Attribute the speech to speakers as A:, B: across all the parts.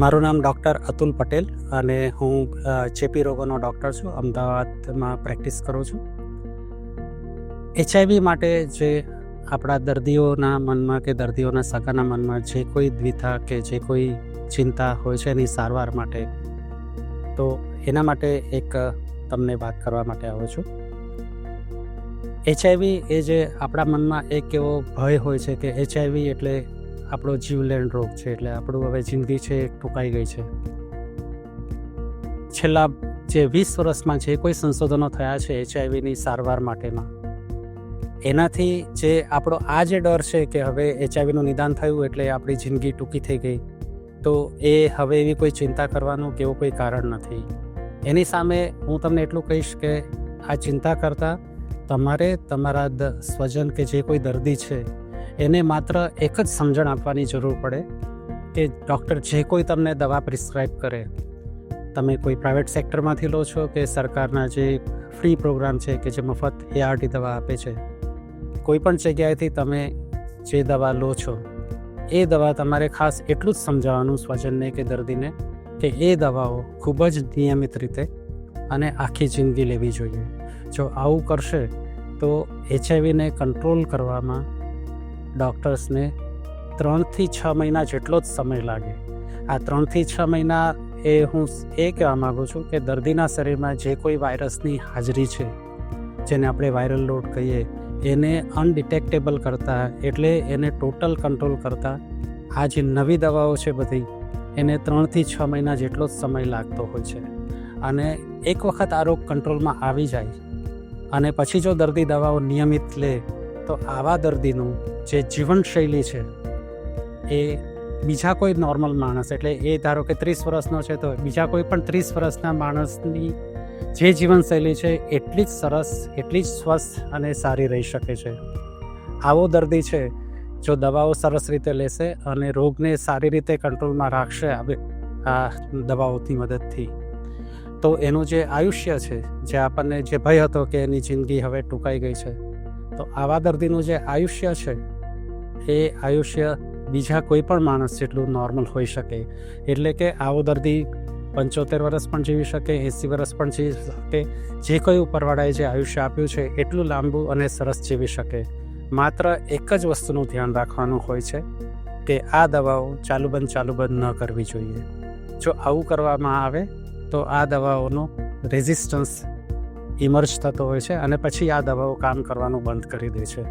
A: મારું નામ ડૉક્ટર અતુલ પટેલ અને હું ચેપી રોગોનો ડૉક્ટર છું. અમદાવાદમાં પ્રેક્ટિસ કરું છું. HIV માટે જે આપણા દર્દીઓના મનમાં કે દર્દીઓના સગાના મનમાં જે કોઈ દ્વિધા કે જે કોઈ ચિંતા હોય છે એની સારવાર માટે, તો એના માટે એક તમને વાત કરવા માટે આવ્યો છું. HIV એ જે આપણા મનમાં એક એવો ભય હોય છે કે HIV એટલે આપણો જીવલેણ રોગ છે, એટલે આપણું હવે જિંદગી છે એ ટૂંકાઈ ગઈ છે. છેલ્લા જે 20 વર્ષમાં જે કોઈ સંશોધનો થયા છે HIVની સારવાર માટેના, એનાથી જે આપણો આ જે ડર છે કે હવે HIVનું નિદાન થયું એટલે આપણી જિંદગી ટૂંકી થઈ ગઈ, તો એ હવે એવી કોઈ ચિંતા કરવાનું કે એવું કોઈ કારણ નથી. એની સામે હું તમને એટલું કહીશ કે આ ચિંતા કરતાં તમારે તમારા સ્વજન કે જે કોઈ દર્દી છે એને માત્ર એક જ સમજણ આપવાની જરૂર પડે કે ડૉક્ટર જે કોઈ તમને દવા પ્રિસ્ક્રાઇબ કરે, તમે કોઈ પ્રાઇવેટ સેક્ટરમાંથી લો છો કે સરકારના જે ફ્રી પ્રોગ્રામ છે કે જે મફત ART દવા આપે છે, કોઈ પણ જગ્યાએથી તમે જે દવા લો છો એ દવા તમારે ખાસ એટલું જ સમજાવવાનું સ્વજનને કે દર્દીને કે એ દવાઓ ખૂબ જ નિયમિત રીતે અને આખી જિંદગી લેવી જોઈએ. જો આવું કરશે તો HIVને કંટ્રોલ કરવામાં ડૉક્ટર્સને 3 થી 6 મહિના જેટલો જ સમય લાગે. આ 3 થી 6 મહિના એ હું એ કહેવા માગું છું કે દર્દીના શરીરમાં જે કોઈ વાયરસની હાજરી છે, જેને આપણે વાયરલ લોડ કહીએ, એને અનડિટેક્ટેબલ કરતાં, એટલે એને ટોટલ કંટ્રોલ કરતાં આ જે નવી દવાઓ છે બધી, એને 3 થી 6 મહિના જેટલો જ સમય લાગતો હોય છે. અને એક વખત આ રોગ કંટ્રોલમાં આવી જાય અને પછી જો દર્દી દવાઓ નિયમિત લે તો આવા દર્દીનું જે જીવનશૈલી છે એ બીજા કોઈ નોર્મલ માણસ, એટલે એ ધારો કે 30 વર્ષનો છે તો બીજા કોઈ પણ 30 વર્ષના માણસની જે જીવનશૈલી છે એટલી જ સરસ, એટલી જ સ્વસ્થ અને સારી રહી શકે છે. આવો દર્દી છે જો દવાઓ સરસ રીતે લેશે અને રોગને સારી રીતે કંટ્રોલમાં રાખશે આ દવાઓની મદદથી, તો એનું જે આયુષ્ય છે, જે આપણને જે ભય હતો કે એની જિંદગી હવે ટૂંકાઈ ગઈ છે, તો આવા દર્દીનું જે આયુષ્ય છે એ આયુષ્ય બીજા કોઈ પણ માણસ જેટલું નોર્મલ હોઈ શકે. એટલે કે આવો દર્દી 75 વર્ષ પણ જીવી શકે, 80 વર્ષ પણ જીવી શકે, જે કોઈ ઉપરવાળાએ જે આયુષ્ય આપ્યું છે એટલું લાંબુ અને સરસ જીવી શકે. માત્ર એક જ વસ્તુનું ધ્યાન રાખવાનું હોય છે કે આ દવાઓ ચાલુ બંધ ન કરવી જોઈએ. જો આવું કરવામાં આવે તો આ દવાઓનો રેઝિસ્ટન્સ ઇમર્જ થતો હોય છે અને પછી આ દવાઓ કામ કરવાનું બંધ કરી દે છે.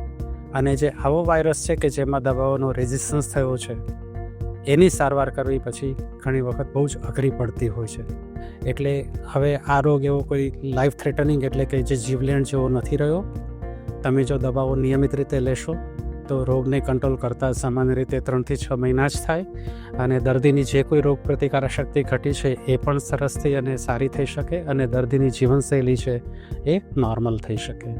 A: અને જે આવો વાયરસ છે કે જેમાં દવાઓનો રેઝિસ્ટન્સ થયો છે, એની સારવાર કરવી પછી ઘણી વખત બહુ જ અઘરી પડતી હોય છે. એટલે હવે આ રોગ એવો કોઈ લાઈફ થ્રેટનિંગ, એટલે કે જે જીવલેણ જેવો નથી રહ્યો. તમે જો દવાઓ નિયમિત રીતે લેશો તો રોગને કંટ્રોલ કરતાં સામાન્ય રીતે 3 થી 6 મહિના જ થાય અને દર્દીની જે કોઈ રોગ પ્રતિકારક શક્તિ ઘટી છે એ પણ સરસ થઈ અને સારી થઈ શકે અને દર્દીની જીવનશૈલી છે એ નોર્મલ થઈ શકે.